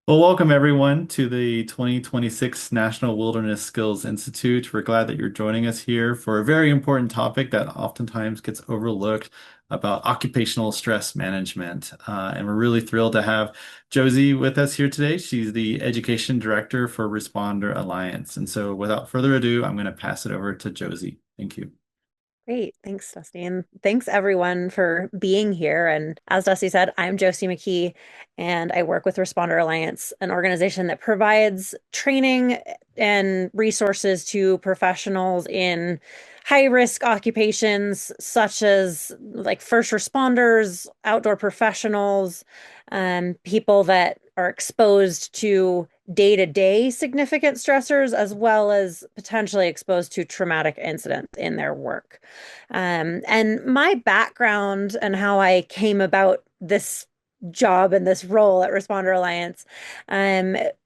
Well, welcome everyone to the 2026 National Wilderness Skills Institute. We're glad that you're joining us here for a very important topic that oftentimes gets overlooked about occupational stress management. And we're really thrilled to have Josie with us here today. She's the Education Director for Responder Alliance. And so without further ado, I'm going to pass it over to Josie. Thank you. Great. Thanks, Dusty. And thanks everyone for being here. And as Dusty said, I'm Josie McKee, and I work with Responder Alliance, an organization that provides training and resources to professionals in high risk occupations such as like first responders, outdoor professionals, people that are exposed to day-to-day significant stressors, as well as potentially exposed to traumatic incidents in their work. And my background and how I came about this job and this role at Responder Alliance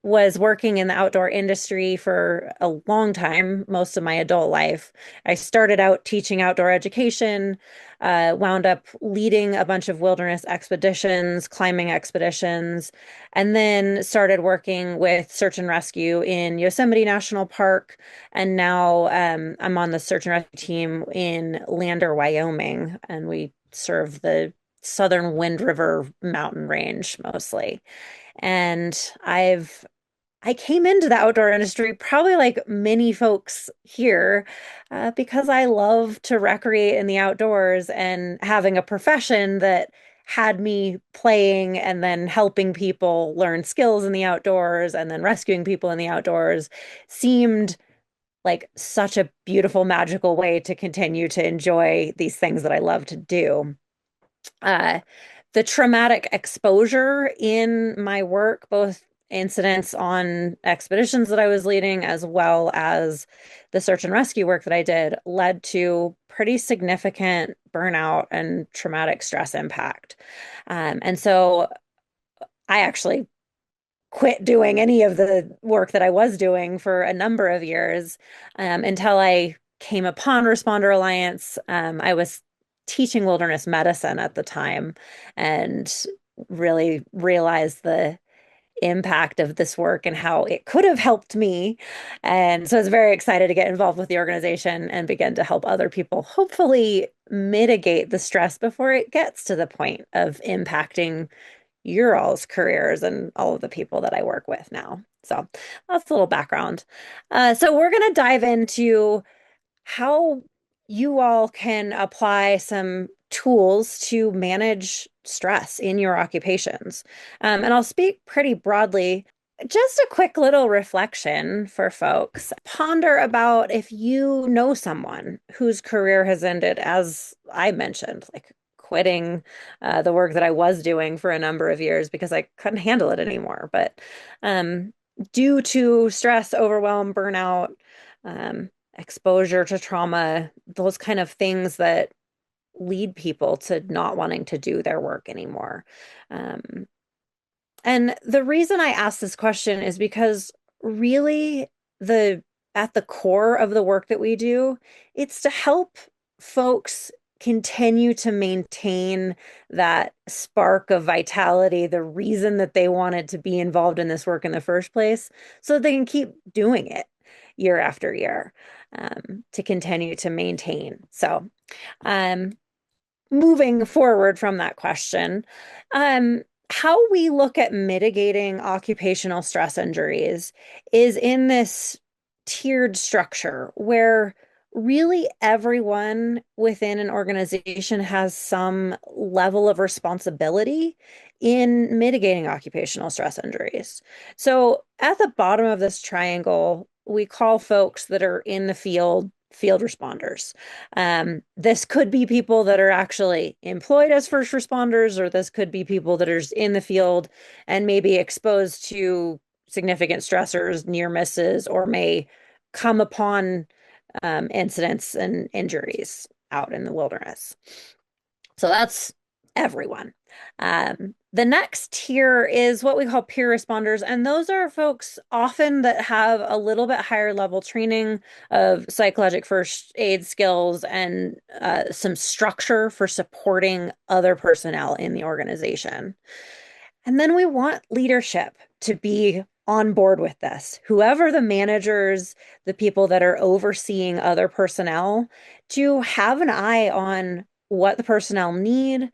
was working in the outdoor industry for a long time, most of my adult life. I started out teaching outdoor education, wound up leading a bunch of wilderness expeditions, climbing expeditions, and then started working with search and rescue in Yosemite National Park. And now I'm on the search and rescue team in Lander, Wyoming, and we serve the southern Wind River mountain range mostly. And I came into the outdoor industry probably like many folks here because I love to recreate in the outdoors, and having a profession that had me playing and then helping people learn skills in the outdoors and then rescuing people in the outdoors seemed like such a beautiful, magical way to continue to enjoy these things that I love to do. Uh, the traumatic exposure in my work, both incidents on expeditions that I was leading, as well as the search and rescue work that I did, led to pretty significant burnout and traumatic stress impact. And so I actually quit doing any of the work that I was doing for a number of years until I came upon Responder Alliance. I was teaching wilderness medicine at the time and really realized the impact of this work and how it could have helped me. And so I was very excited to get involved with the organization and begin to help other people hopefully mitigate the stress before it gets to the point of impacting your all's careers and all of the people that I work with now. So that's a little background. So we're going to dive into how you all can apply some tools to manage stress in your occupations. And I'll speak pretty broadly. Just a quick little reflection for folks. Ponder about if you know someone whose career has ended, as I mentioned, like quitting the work that I was doing for a number of years because I couldn't handle it anymore. But um, due to stress, overwhelm, burnout, exposure to trauma, those kind of things that lead people to not wanting to do their work anymore. Um, and the reason I ask this question is because really the at the core of the work that we do, it's to help folks continue to maintain that spark of vitality, the reason that they wanted to be involved in this work in the first place, so they can keep doing it year after year, to continue to maintain. So, um, moving forward from that question, how we look at mitigating occupational stress injuries is in this tiered structure where really everyone within an organization has some level of responsibility in mitigating occupational stress injuries. So at the bottom of this triangle, we call folks that are in the field responders. This could be people that are actually employed as first responders, or this could be people that are in the field and may be exposed to significant stressors, near misses, or may come upon incidents and injuries out in the wilderness. So that's everyone. The next tier is what we call peer responders, and those are folks often that have a little bit higher level training of psychologic first aid skills and some structure for supporting other personnel in the organization. And then we want leadership. to be on board with this. Whoever the managers, the people that are overseeing other personnel, to have an eye on what the personnel need,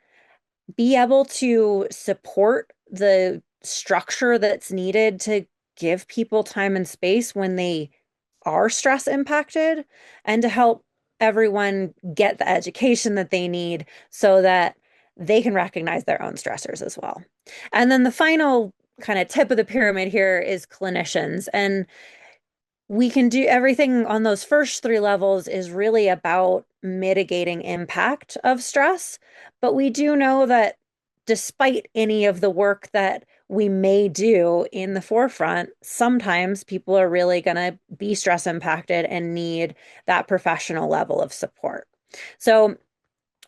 be able to support the structure that's needed to give people time and space when they are stress impacted, and to help everyone get the education that they need so that they can recognize their own stressors as well. And then the final kind of tip of the pyramid here is clinicians. And we can do everything on those first three levels is really about mitigating impact of stress. But we do know that despite any of the work that we may do in the forefront, sometimes people are really going to be stress impacted and need that professional level of support. So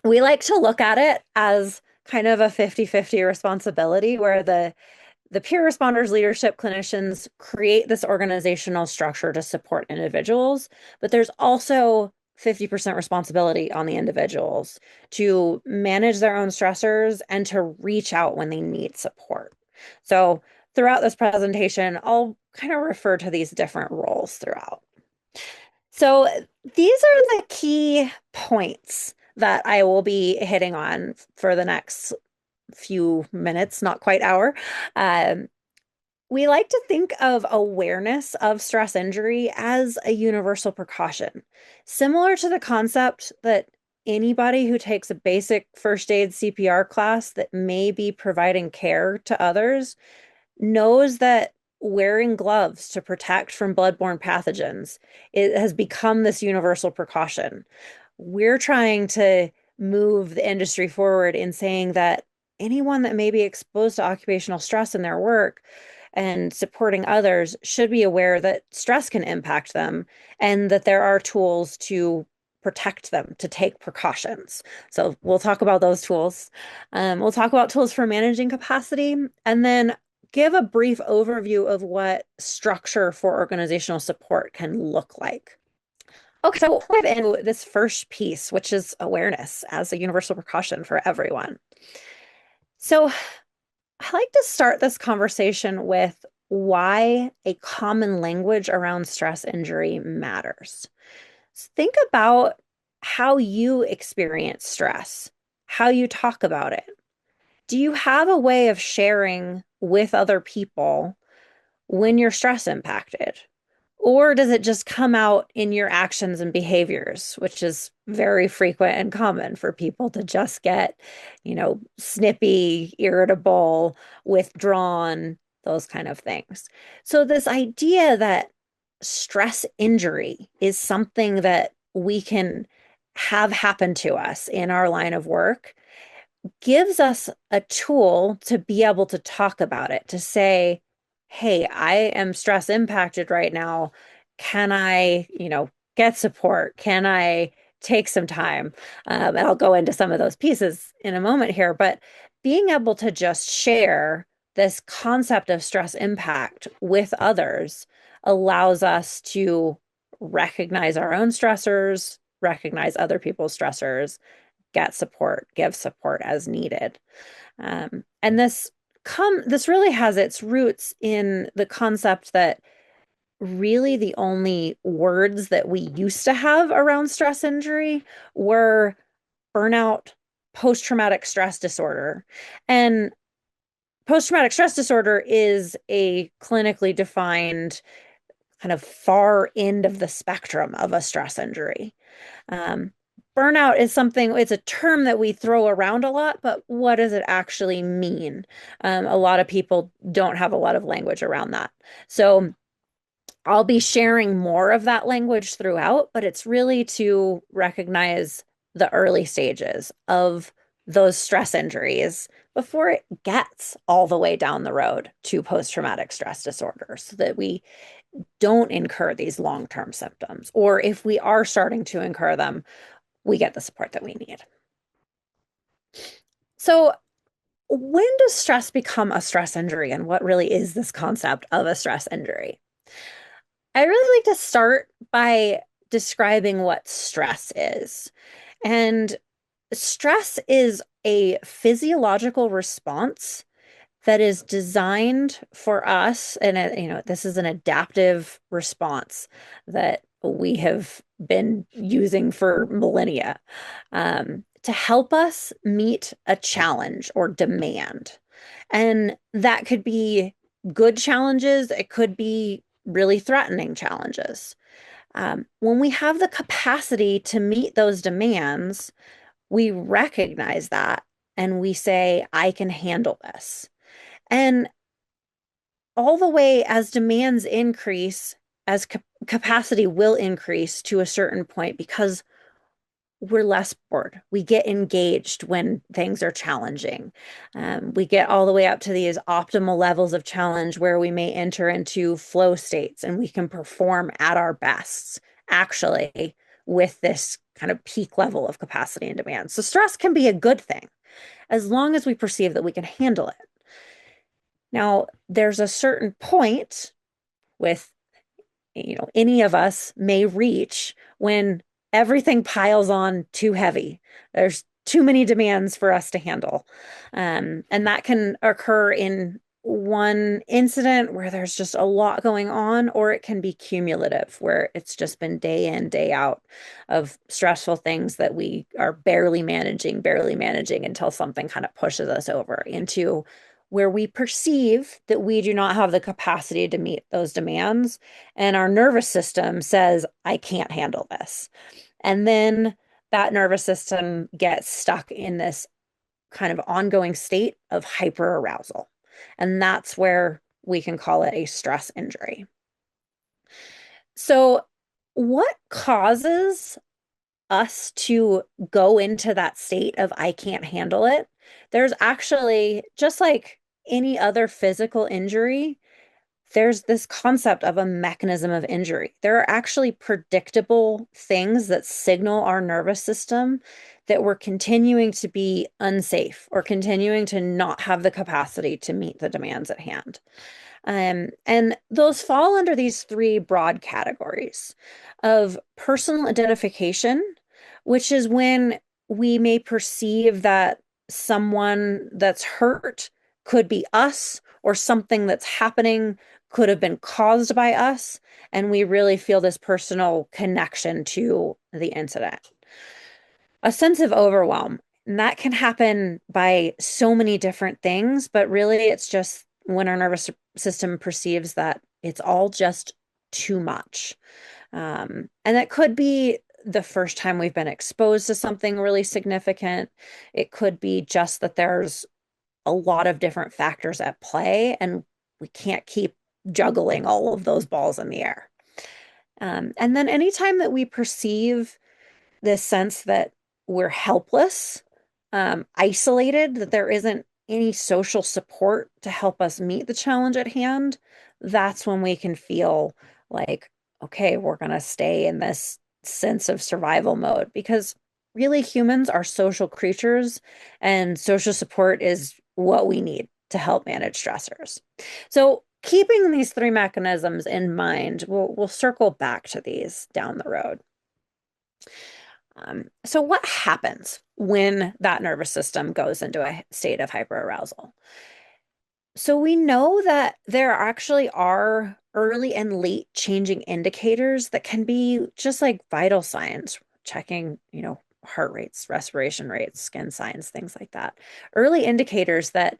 we like to look at it as kind of a 50-50 responsibility where the peer responders, leadership clinicians create this organizational structure to support individuals, but there's also 50% responsibility on the individuals to manage their own stressors and to reach out when they need support. So throughout this presentation, I'll kind of refer to these different roles throughout. So these are the key points that I will be hitting on for the next few minutes, not quite hour. Um, we like to think of awareness of stress injury as a universal precaution, similar to the concept that anybody who takes a basic first aid CPR class that may be providing care to others knows that wearing gloves to protect from bloodborne pathogens, it has become this universal precaution. We're trying to move the industry forward in saying that anyone that may be exposed to occupational stress in their work and supporting others should be aware that stress can impact them and that there are tools to protect them, to take precautions. So we'll talk about those tools. We'll talk about tools for managing capacity, and then give a brief overview of what structure for organizational support can look like. Okay, so we'll dive into this first piece, which is awareness as a universal precaution for everyone. So I like to start this conversation with why a common language around stress injury matters. So think about how you experience stress, how you talk about it. Do you have a way of sharing with other people when you're stress impacted? Or does it just come out in your actions and behaviors, which is very frequent and common for people to just get, snippy, irritable, withdrawn, those kind of things. So, this idea that stress injury is something that we can have happen to us in our line of work gives us a tool to be able to talk about it, to say, hey, I am stress impacted right now. Can I, get support? Can I take some time? And I'll go into some of those pieces in a moment here, but being able to just share this concept of stress impact with others allows us to recognize our own stressors, recognize other people's stressors, get support, give support as needed. And this really has its roots in the concept that really the only words that we used to have around stress injury were burnout, post-traumatic stress disorder. And post-traumatic stress disorder is a clinically defined kind of far end of the spectrum of a stress injury. Um, Burnout is something, it's a term that we throw around a lot, but what does it actually mean? A lot of people don't have a lot of language around that. So I'll be sharing more of that language throughout, but it's really to recognize the early stages of those stress injuries before it gets all the way down the road to post-traumatic stress disorder, so that we don't incur these long-term symptoms. Or if we are starting to incur them, we get the support that we need. So, when does stress become a stress injury, and what really is this concept of a stress injury? I really like to start by describing what stress is. And stress is a physiological response that is designed for us, and this is an adaptive response that we have been using for millennia, to help us meet a challenge or demand. And that could be good challenges, it could be really threatening challenges. When we have the capacity to meet those demands, we recognize that and we say, I can handle this. And all the way as demands increase, as capacity will increase to a certain point because we're less bored. We get engaged when things are challenging. We get all the way up to these optimal levels of challenge where we may enter into flow states and we can perform at our best, actually, with this kind of peak level of capacity and demand. So, stress can be a good thing as long as we perceive that we can handle it. Now, there's a certain point with, any of us may reach when everything piles on too heavy. There's too many demands for us to handle. And that can occur in one incident where there's just a lot going on, or it can be cumulative, where it's just been day in, day out of stressful things that we are barely managing until something kind of pushes us over into where we perceive that we do not have the capacity to meet those demands. And our nervous system says, I can't handle this. And then that nervous system gets stuck in this kind of ongoing state of hyperarousal. And that's where we can call it a stress injury. So, what causes us to go into that state of I can't handle it? There's actually, just like any other physical injury, there's this concept of a mechanism of injury. There are actually predictable things that signal our nervous system that we're continuing to be unsafe or continuing to not have the capacity to meet the demands at hand. And those fall under these three broad categories of personal identification, which is when we may perceive that someone that's hurt could be us, or something that's happening could have been caused by us, and we really feel this personal connection to the incident. A sense of overwhelm, and that can happen by so many different things, but really it's just when our nervous system perceives that it's all just too much. And that could be the first time we've been exposed to something really significant. It could be just that there's a lot of different factors at play, and we can't keep juggling all of those balls in the air. And then anytime that we perceive this sense that we're helpless, isolated, that there isn't any social support to help us meet the challenge at hand, that's when we can feel like, okay, we're going to stay in this sense of survival mode, because really humans are social creatures and social support is what we need to help manage stressors. So keeping these three mechanisms in mind, we'll circle back to these down the road. So what happens when that nervous system goes into a state of hyperarousal? So we know that there actually are early and late changing indicators that can be just like vital signs, checking, heart rates, respiration rates, skin signs, things like that. Early indicators that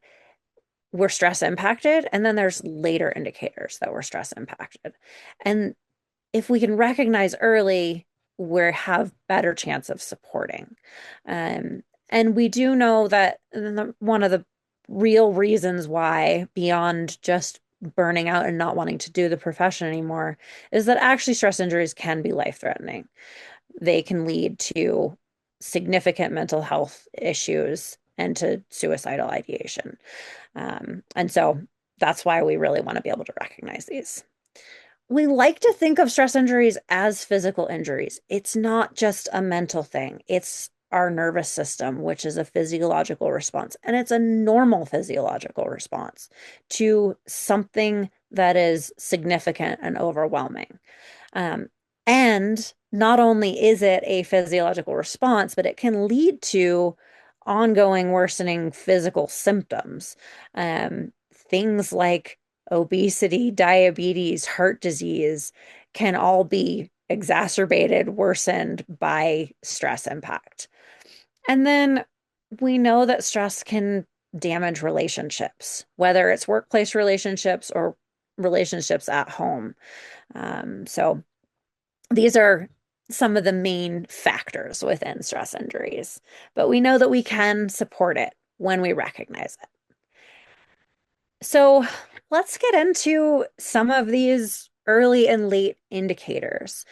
we're stress impacted, and then there's later indicators that we're stress impacted. And if we can recognize early, we have better chance of supporting. And we do know that one of the real reasons why, beyond just burning out and not wanting to do the profession anymore, is that actually stress injuries can be life-threatening. They can lead to significant mental health issues and to suicidal ideation. And so that's why we really want to be able to recognize these. We like to think of stress injuries as physical injuries. It's not just a mental thing. It's our nervous system, which is a physiological response. And it's a normal physiological response to something that is significant and overwhelming. And not only is it a physiological response, but it can lead to ongoing worsening physical symptoms. things like obesity, diabetes, heart disease can all be exacerbated, worsened by stress impact. And then we know that stress can damage relationships, whether it's workplace relationships or relationships at home. So these are some of the main factors within stress injuries, but we know that we can support it when we recognize it. So let's get into some of these early and late indicators.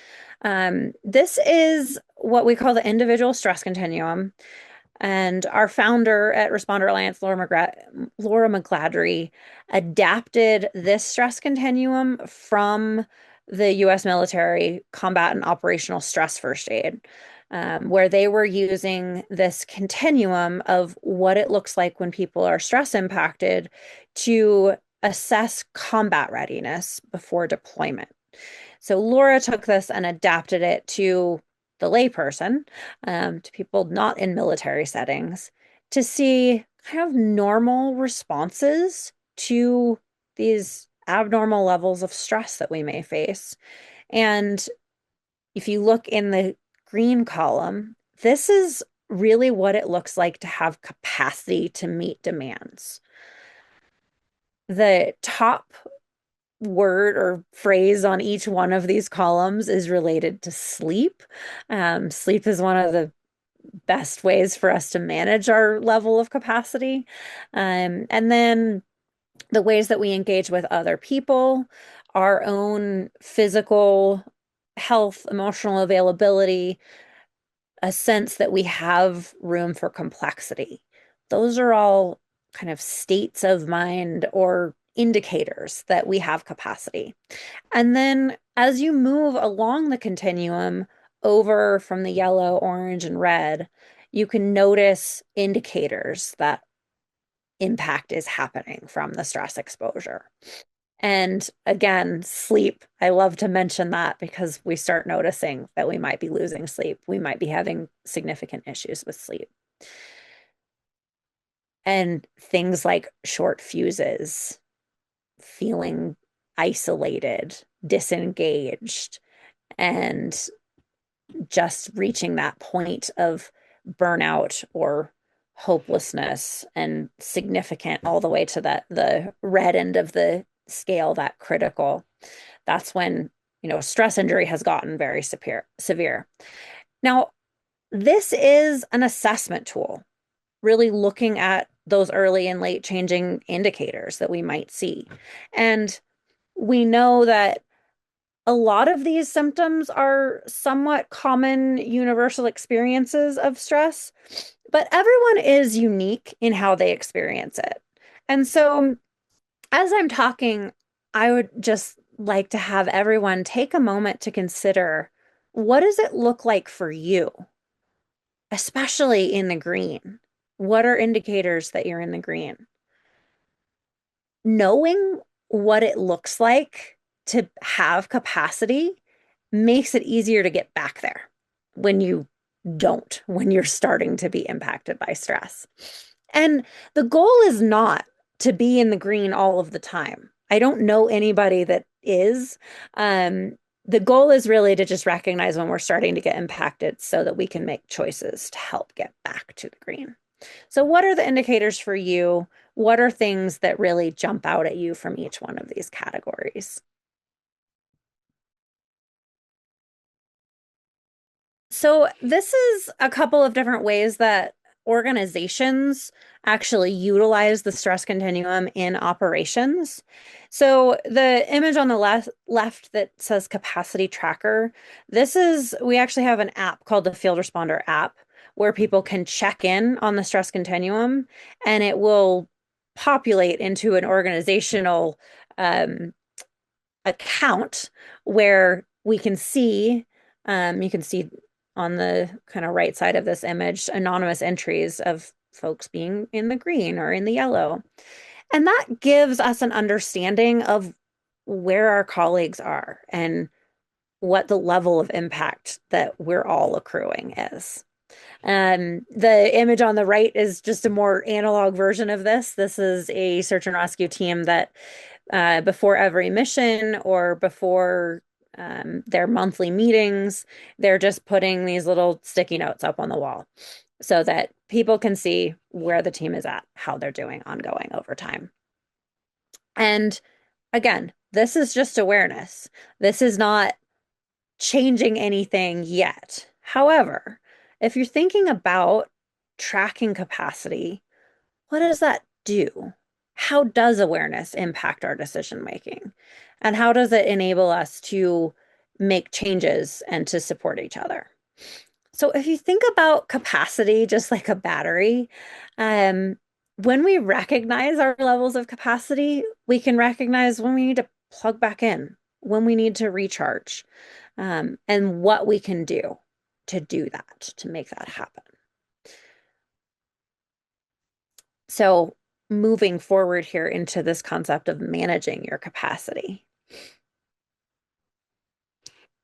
This is what we call the individual stress continuum. And our founder at Responder Alliance, Laura McGladrey, adapted this stress continuum from the US military combat and operational stress first aid, where they were using this continuum of what it looks like when people are stress impacted to assess combat readiness before deployment. So Laura took this and adapted it to the layperson, to people not in military settings, to see kind of normal responses to these abnormal levels of stress that we may face. And if you look in the green column, this is really what it looks like to have capacity to meet demands. The top word or phrase on each one of these columns is related to sleep. Sleep is one of the best ways for us to manage our level of capacity. And then the ways that we engage with other people, our own physical health, emotional availability, a sense that we have room for complexity. Those are all kind of states of mind or indicators that we have capacity. And then as you move along the continuum over from the yellow, orange, and red, you can notice indicators that impact is happening from the stress exposure. And again, sleep. I love to mention that because we start noticing that we might be losing sleep. We might be having significant issues with sleep. And things like short fuses, feeling isolated, disengaged, and just reaching that point of burnout or hopelessness and significant all the way to the red end of the scale, that critical. That's when, stress injury has gotten very severe. Now, this is an assessment tool, really looking at those early and late changing indicators that we might see. And we know that a lot of these symptoms are somewhat common universal experiences of stress, but everyone is unique in how they experience it. And so, as I'm talking, I would just like to have everyone take a moment to consider, what does it look like for you, especially in the green? What are indicators that you're in the green? Knowing what it looks like to have capacity makes it easier to get back there when you don't, when you're starting to be impacted by stress. And the goal is not to be in the green all of the time. I don't know anybody that is. The goal is really to just recognize when we're starting to get impacted so that we can make choices to help get back to the green. So, what are the indicators for you? What are things that really jump out at you from each one of these categories? So, this is a couple of different ways that organizations actually utilize the stress continuum in operations. So, the image on the left that says capacity tracker, we actually have an app called the Field Responder app where people can check in on the stress continuum and it will populate into an organizational um, account where you can see on the kind of right side of this image, anonymous entries of folks being in the green or in the yellow. And that gives us an understanding of where our colleagues are and what the level of impact that we're all accruing is. The image on the right is just a more analog version of this. This is a search and rescue team that before every mission or before their monthly meetings, they're just putting these little sticky notes up on the wall so that people can see where the team is at, how they're doing ongoing over time. And again, this is just awareness. This is not changing anything yet. However, if you're thinking about tracking capacity, what does that do? How does awareness impact our decision making? And how does it enable us to make changes and to support each other? So if you think about capacity just like a battery, um, when we recognize our levels of capacity, we can recognize when we need to plug back in, when we need to recharge, and what we can do that, to make that happen. So moving forward here into this concept of managing your capacity.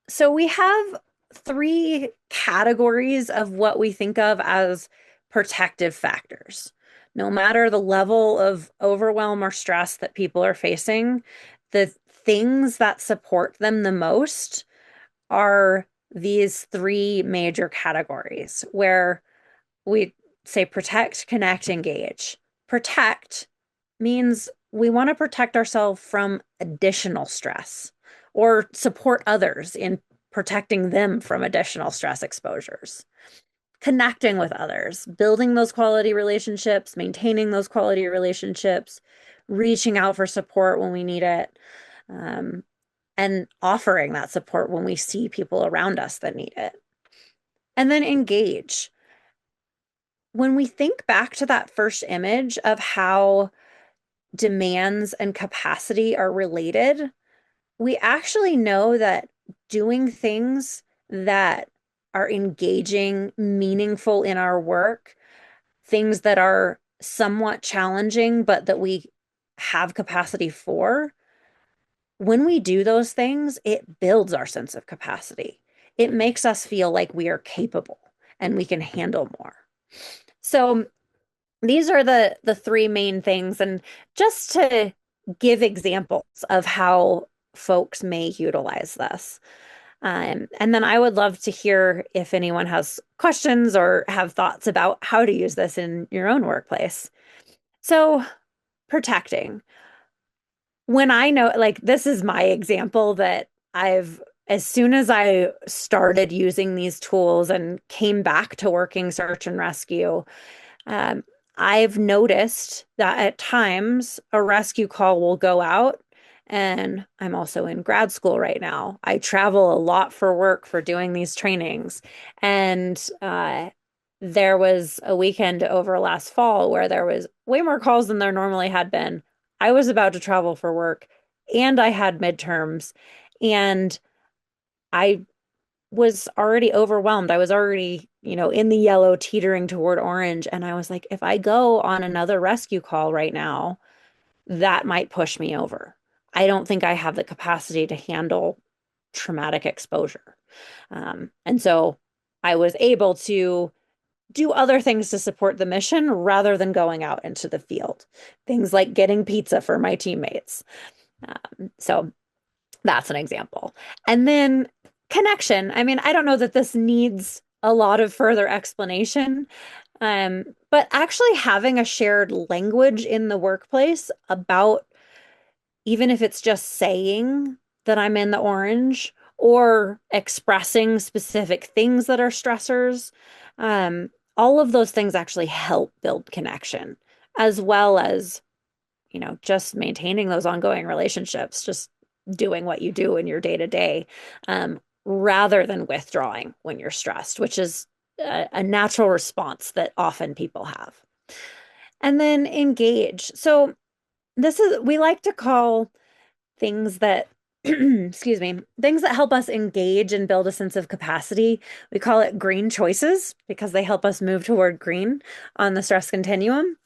So we have three categories of what we think of as protective factors. No matter the level of overwhelm or stress that people are facing, the things that support them the most are these three major categories where we say protect, connect, engage. Protect means we want to protect ourselves from additional stress or support others in protecting them from additional stress exposures. Connecting with others, building those quality relationships, maintaining those quality relationships, reaching out for support when we need it, um, and offering that support when we see people around us that need it. And then engage. When we think back to that first image of how demands and capacity are related, we actually know that doing things that are engaging, meaningful in our work, things that are somewhat challenging, but that we have capacity for, when we do those things, it builds our sense of capacity. It makes us feel like we are capable and we can handle more. So these are the three main things. And just to give examples of how folks may utilize this. And then I would love to hear if anyone has questions or have thoughts about how to use this in your own workplace. So, protecting. When I know, like, this is my example that as soon as I started using these tools and came back to working search and rescue, um, I've noticed that at times a rescue call will go out, and I'm also in grad school right now. I travel a lot for work for doing these trainings. And there was a weekend over last fall where there was way more calls than there normally had been. I was about to travel for work and I had midterms, and I was already overwhelmed. I was already, in the yellow, teetering toward orange. And I was like, if I go on another rescue call right now, that might push me over. I don't think I have the capacity to handle traumatic exposure. And so I was able to do other things to support the mission rather than going out into the field. Things like getting pizza for my teammates. So that's an example. And then connection. I mean, I don't know that this needs a lot of further explanation, but actually having a shared language in the workplace about, even if it's just saying that I'm in the orange or expressing specific things that are stressors, um, all of those things actually help build connection, as well as just maintaining those ongoing relationships, just doing what you do in your day to day, rather than withdrawing when you're stressed, which is a natural response that often people have. And then engage. So we like to call things that, excuse me, things that help us engage and build a sense of capacity. We call it green choices because they help us move toward green on the stress continuum.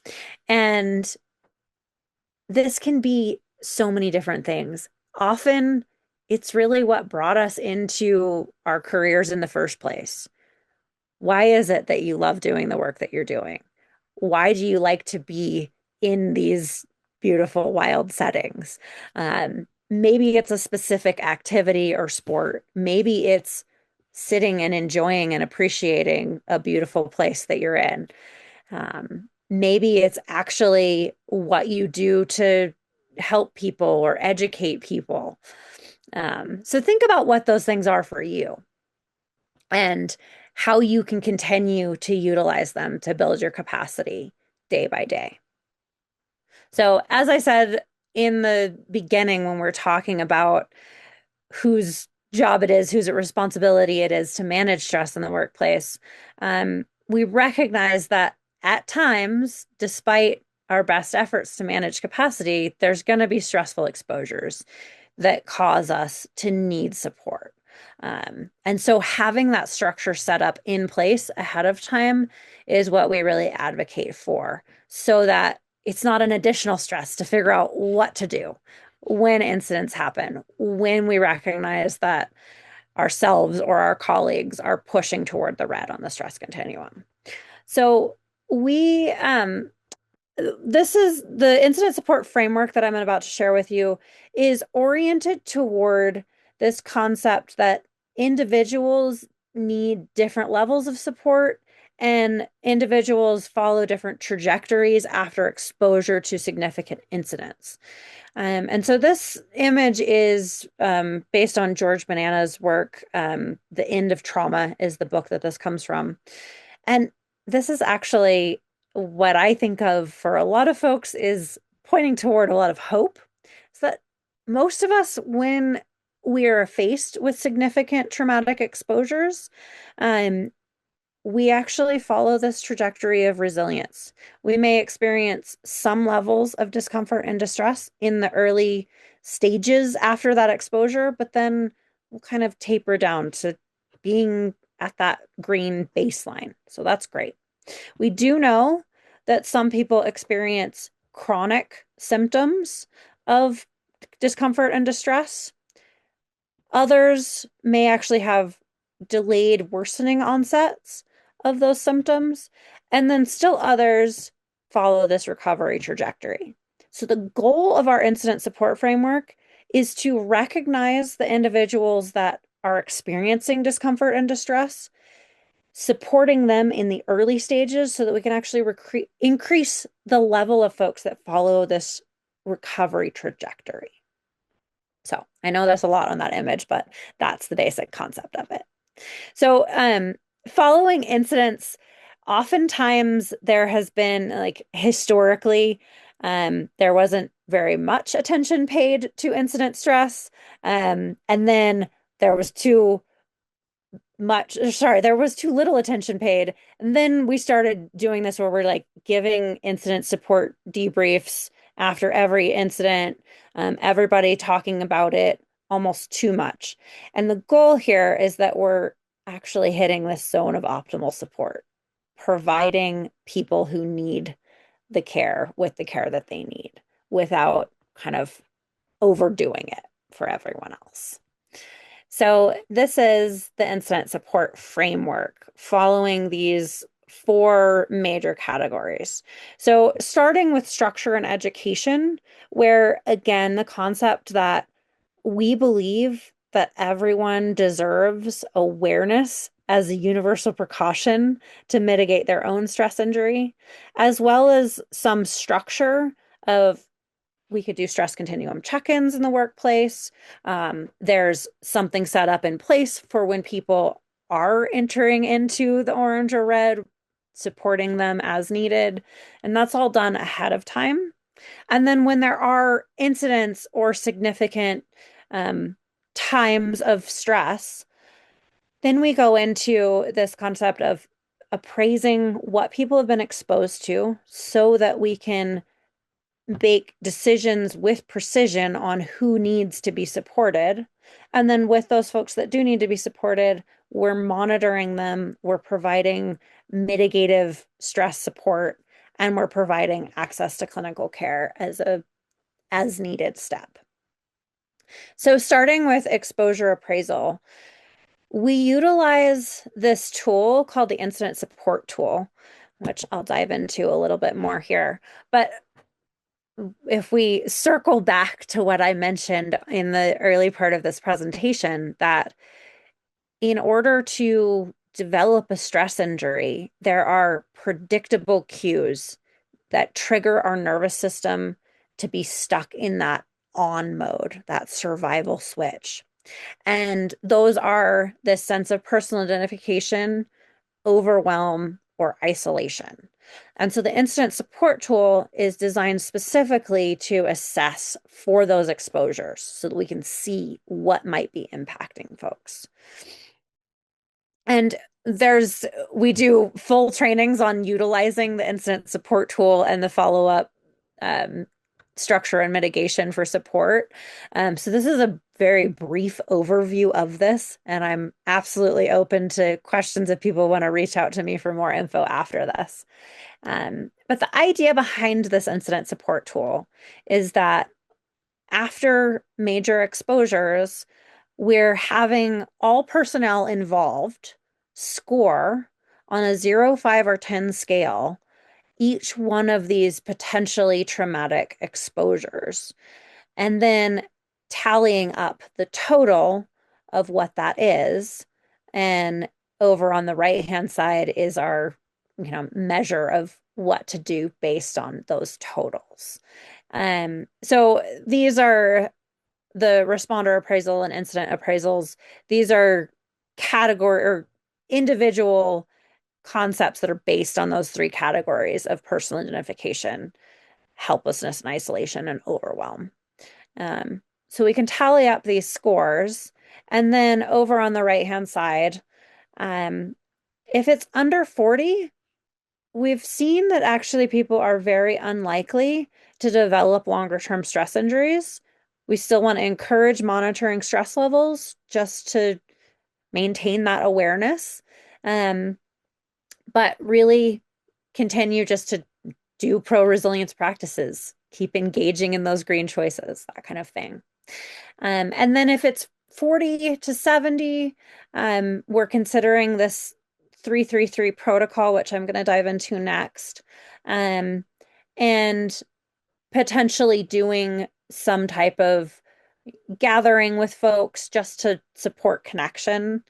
And this can be so many different things. Often it's really what brought us into our careers in the first place. Why is it that you love doing the work that you're doing? Why do you like to be in these beautiful wild settings? Maybe it's a specific activity or sport. Maybe it's sitting and enjoying and appreciating a beautiful place that you're in. Maybe it's actually what you do to help people or educate people. So think about what those things are for you and how you can continue to utilize them to build your capacity day by day. So, as I said in the beginning, when we're talking about whose job it is, whose responsibility it is to manage stress in the workplace, we recognize that at times, despite our best efforts to manage capacity, there's going to be stressful exposures that cause us to need support. And so having that structure set up in place ahead of time is what we really advocate for so that it's not an additional stress to figure out what to do when incidents happen, when we recognize that ourselves or our colleagues are pushing toward the red on the stress continuum. So we this is the incident support framework that I'm about to share with you is oriented toward this concept that individuals need different levels of support and individuals follow different trajectories after exposure to significant incidents. And so this image is based on George Banana's work. The End of Trauma is the book that this comes from. And this is actually what I think of for a lot of folks is pointing toward a lot of hope. Is that most of us, when we are faced with significant traumatic exposures, um, we actually follow this trajectory of resilience. We may experience some levels of discomfort and distress in the early stages after that exposure, but then we'll kind of taper down to being at that green baseline. So that's great. We do know that some people experience chronic symptoms of discomfort and distress. Others may actually have delayed worsening onsets of those symptoms, and then still others follow this recovery trajectory. So, the goal of our incident support framework is to recognize the individuals that are experiencing discomfort and distress, supporting them in the early stages so that we can actually increase the level of folks that follow this recovery trajectory. So I know there's a lot on that image, but that's the basic concept of it. So, following incidents, oftentimes there has been like historically, there wasn't very much attention paid to incident stress. And then there was too there was too little attention paid. And then we started doing this where we're like giving incident support debriefs after every incident, everybody talking about it almost too much. And the goal here is that we're actually hitting this zone of optimal support, providing people who need the care with the care that they need without kind of overdoing it for everyone else. So, this is the incident support framework following these four major categories. So, starting with structure and education, where again, the concept that we believe that everyone deserves awareness as a universal precaution to mitigate their own stress injury, as well as some structure of we could do stress continuum check-ins in the workplace. There's something set up in place for when people are entering into the orange or red, supporting them as needed. And that's all done ahead of time. And then when there are incidents or significant times of stress, then we go into this concept of appraising what people have been exposed to so that we can make decisions with precision on who needs to be supported. And then with those folks that do need to be supported, we're monitoring them, we're providing mitigative stress support, and we're providing access to clinical care as a as needed step. So starting with exposure appraisal, We utilize this tool called the incident support tool, which I'll dive into a little bit more here. But if we circle back to what I mentioned in the early part of this presentation, that in order to develop a stress injury, there are predictable cues that trigger our nervous system to be stuck in that on mode, that survival switch. And those are this sense of personal identification, overwhelm, or isolation. And so the incident support tool is designed specifically to assess for those exposures so that we can see what might be impacting folks. And we do full trainings on utilizing the incident support tool and the follow-up um, structure and mitigation for support. So this is a very brief overview of this, and I'm absolutely open to questions if people want to reach out to me for more info after this. But the idea behind this incident support tool is that after major exposures, we're having all personnel involved score on a 0, 5, or 10 scale each one of these potentially traumatic exposures, and then tallying up the total of what that is. And over on the right-hand side is our, measure of what to do based on those totals. So these are the responder appraisal and incident appraisals. These are category or individual concepts that are based on those three categories of personal identification, helplessness and isolation, and overwhelm. So we can tally up these scores. And then over on the right-hand side, if it's under 40, we've seen that actually people are very unlikely to develop longer term stress injuries. We still want to encourage monitoring stress levels just to maintain that awareness, but really continue just to do pro resilience practices, keep engaging in those green choices, that kind of thing. And then if it's 40 to 70, we're considering this 333 protocol, which I'm going to dive into next, and potentially doing some type of gathering with folks just to support connection.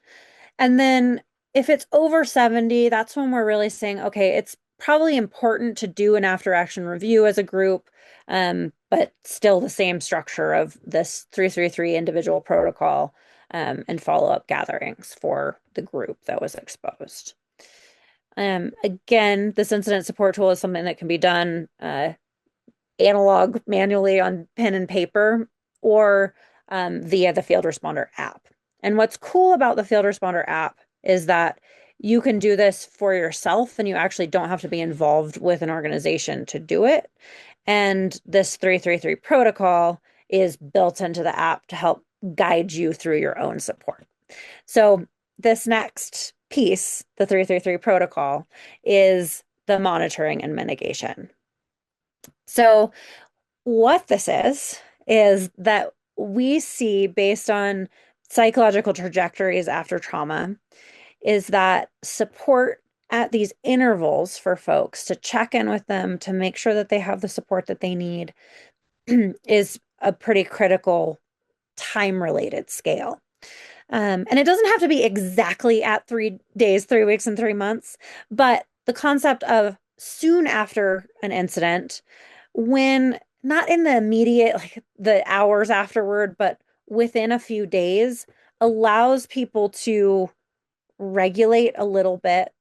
And then if it's over 70, that's when we're really saying, okay, it's probably important to do an after action review as a group, but still the same structure of this 333 individual protocol, and follow-up gatherings for the group that was exposed. Again, this incident support tool is something that can be done analog manually on pen and paper or via the field responder app. And what's cool about the field responder app is that you can do this for yourself and you actually don't have to be involved with an organization to do it. And this 333 protocol is built into the app to help guide you through your own support. So this next piece, the 333 protocol, is the monitoring and mitigation. So what this is that we see based on psychological trajectories after trauma is that support at these intervals for folks to check in with them to make sure that they have the support that they need is a pretty critical time related scale. And it doesn't have to be exactly at 3 days, 3 weeks, and 3 months, but the concept of soon after an incident, when not in the immediate, like the hours afterward, but within a few days, allows people to regulate a little bit,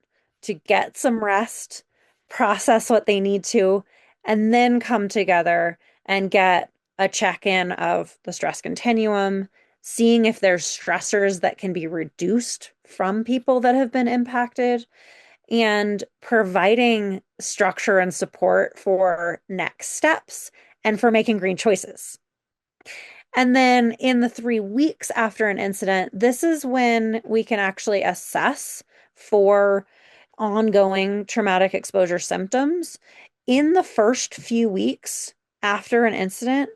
to get some rest, process what they need to, and then come together and get a check-in of the stress continuum, seeing if there's stressors that can be reduced from people that have been impacted, and providing structure and support for next steps and for making green choices. And then in the 3 weeks after an incident, this is when we can actually assess for ongoing traumatic exposure symptoms. In the first few weeks after an incident,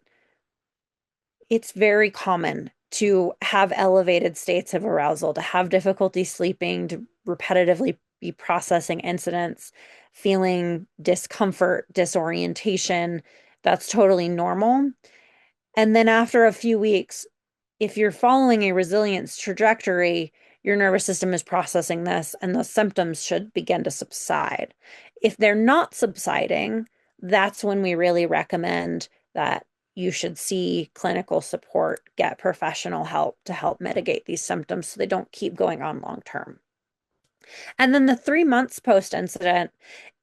it's very common to have elevated states of arousal, to have difficulty sleeping, to repetitively be processing incidents, feeling discomfort, disorientation. That's totally normal. And then after a few weeks, if you're following a resilience trajectory, your nervous system is processing this and the symptoms should begin to subside. If they're not subsiding, that's when we really recommend that you should see clinical support, get professional help to help mitigate these symptoms so they don't keep going on long term. And then the 3 months post incident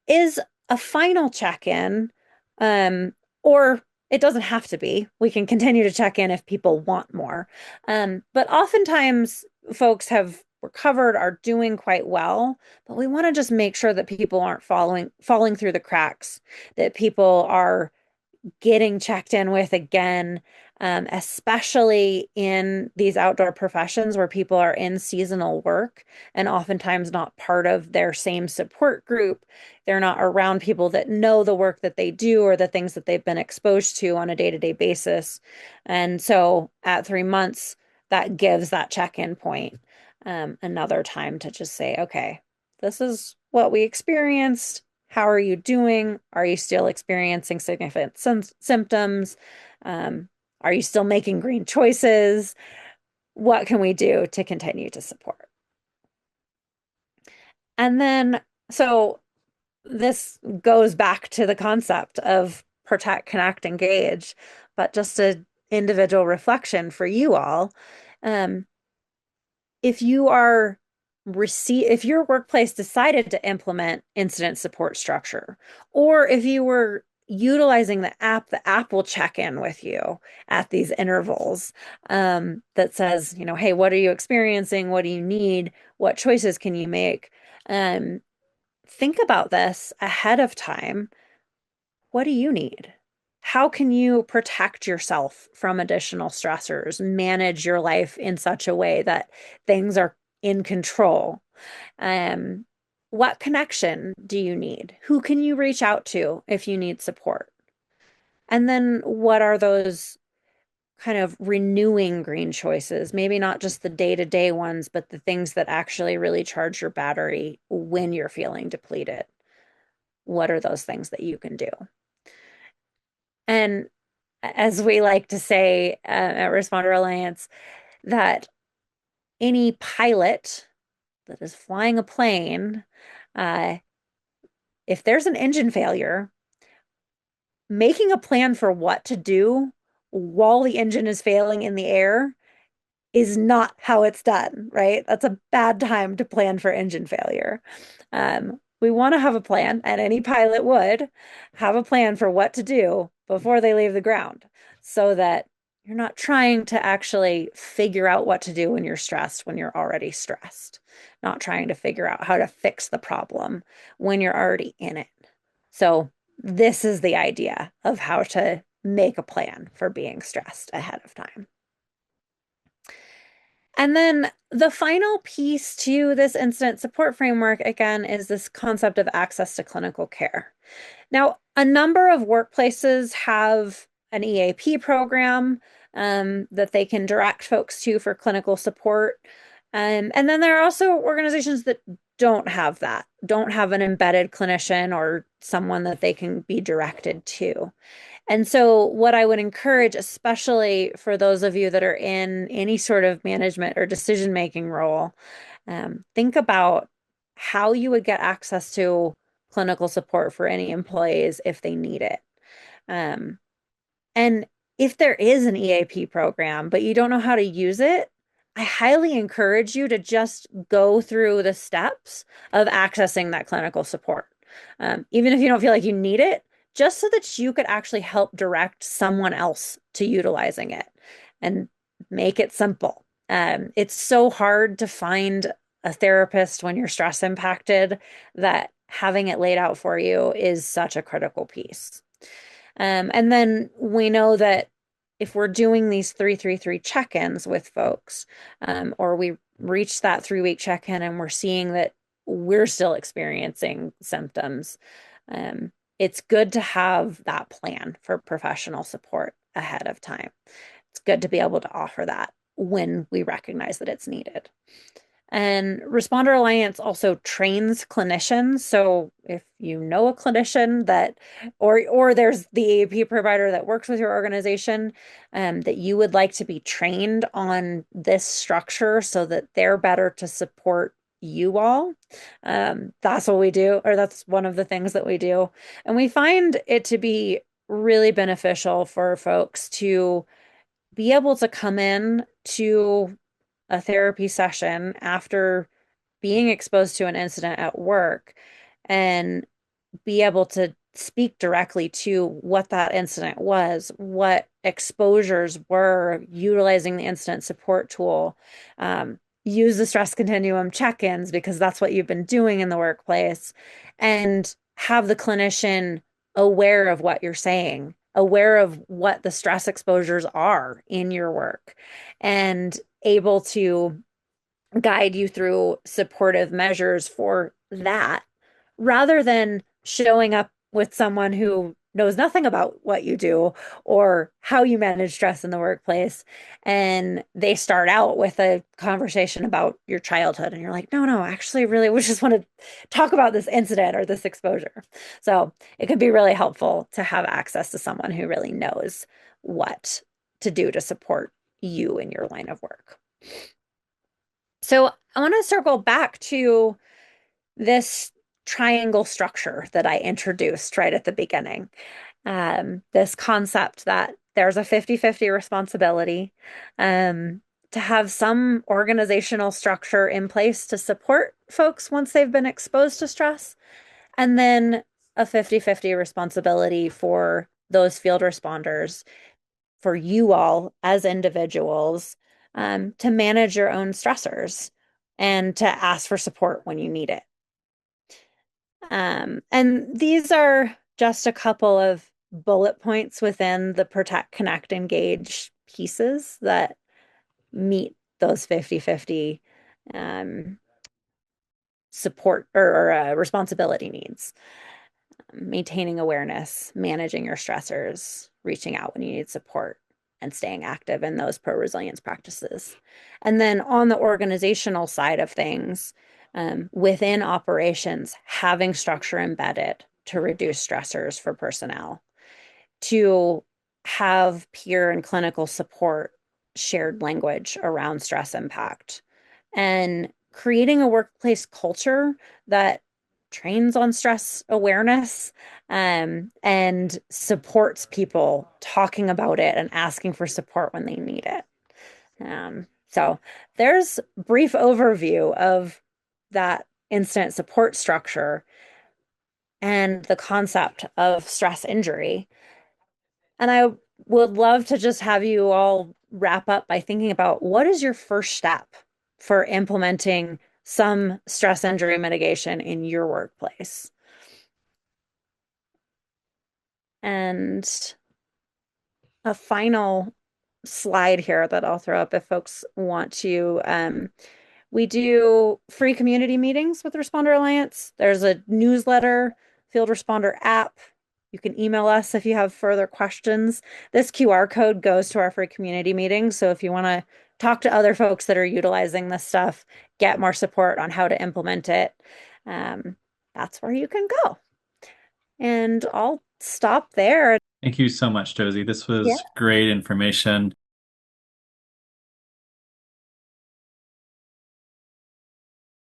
is a final check-in, or it doesn't have to be. We can continue to check in if people want more. But oftentimes folks have recovered, are doing quite well, but we want to just make sure that people aren't falling through the cracks, that people are getting checked in with again, especially in these outdoor professions where people are in seasonal work and oftentimes not part of their same support group. They're not around people that know the work that they do or the things that they've been exposed to on a day-to-day basis. And so at 3 months, that gives that check-in point, another time to just say, okay, this is what we experienced. How are you doing? Are you still experiencing significant symptoms? Um, are you still making green choices? What can we do to continue to support? And then, so this goes back to the concept of protect, connect, engage, but just an individual reflection for you all. Um, if you are if your workplace decided to implement incident support structure, or if you were utilizing the app will check in with you at these intervals, that says, hey, what are you experiencing? What do you need? What choices can you make? Um, think about this ahead of time. What do you need? How can you protect yourself from additional stressors, manage your life in such a way that things are in control? Um, what connection do you need? Who can you reach out to if you need support? And then what are those kind of renewing green choices? Maybe not just the day-to-day ones, but the things that actually really charge your battery when you're feeling depleted. What are those things that you can do? And as we like to say, at Responder Alliance, that any pilot that is flying a plane, uh, if there's an engine failure, making a plan for what to do while the engine is failing in the air is not how it's done, right? That's a bad time to plan for engine failure. We want to have a plan, and any pilot would have a plan for what to do before they leave the ground so that you're not trying to actually figure out what to do when you're stressed, when you're already stressed, not trying to figure out how to fix the problem when you're already in it. So, this is the idea of how to make a plan for being stressed ahead of time. And then the final piece to this incident support framework, again, is this concept of access to clinical care. Now, a number of workplaces have an EAP program, that they can direct folks to for clinical support. And then there are also organizations that don't have that, don't have an embedded clinician or someone that they can be directed to. And so, what I would encourage, especially for those of you that are in any sort of management or decision-making role, think about how you would get access to clinical support for any employees if they need it. Um, and if there is an EAP program, but you don't know how to use it, I highly encourage you to just go through the steps of accessing that clinical support. Even if you don't feel like you need it, just so that you could actually help direct someone else to utilizing it and make it simple. It's so hard to find a therapist when you're stress impacted that having it laid out for you is such a critical piece. And then we know that if we're doing these 333 check-ins with folks, or we reach that 3-week check-in and we're seeing that we're still experiencing symptoms, it's good to have that plan for professional support ahead of time. It's good to be able to offer that when we recognize that it's needed. And Responder Alliance also trains clinicians. So if you know a clinician that, or there's the AAP provider that works with your organization, that you would like to be trained on this structure so that they're better to support you all. That's what we do, or that's one of the things that we do. And we find it to be really beneficial for folks to be able to come in to a therapy session after being exposed to an incident at work and be able to speak directly to what that incident was, what exposures were, utilizing the incident support tool, use the stress continuum check-ins because that's what you've been doing in the workplace, and have the clinician aware of what you're saying, aware of what the stress exposures are in your work, and able to guide you through supportive measures for that rather than showing up with someone who knows nothing about what you do or how you manage stress in the workplace. And they start out with a conversation about your childhood. And you're like, no, no, actually, really, we just want to talk about this incident or this exposure. So it can be really helpful to have access to someone who really knows what to do to support you in your line of work. So I want to circle back to this triangle structure that I introduced right at the beginning. This concept that there's a 50-50 responsibility, to have some organizational structure in place to support folks once they've been exposed to stress, and then a 50-50 responsibility for those field responders, for you all as individuals, to manage your own stressors and to ask for support when you need it. And these are just a couple of bullet points within the protect, connect, engage pieces that meet those 50-50 support or responsibility needs. Maintaining awareness, managing your stressors, reaching out when you need support, and staying active in those pro-resilience practices. And then on the organizational side of things, within operations, having structure embedded to reduce stressors for personnel, to have peer and clinical support, shared language around stress impact, and creating a workplace culture that trains on stress awareness, and supports people talking about it and asking for support when they need it. So there's brief overview of that incident support structure and the concept of stress injury. And I would love to just have you all wrap up by thinking about what is your first step for implementing some stress injury mitigation in your workplace. And a final slide here that I'll throw up if folks want to. We do free community meetings with Responder Alliance. There's a newsletter, field responder app. You can email us if you have further questions. This QR code goes to our free community meetings. So if you want to talk to other folks that are utilizing this stuff, get more support on how to implement it, that's where you can go. And I'll stop there. Thank you so much, Josie. This Yeah. was great information.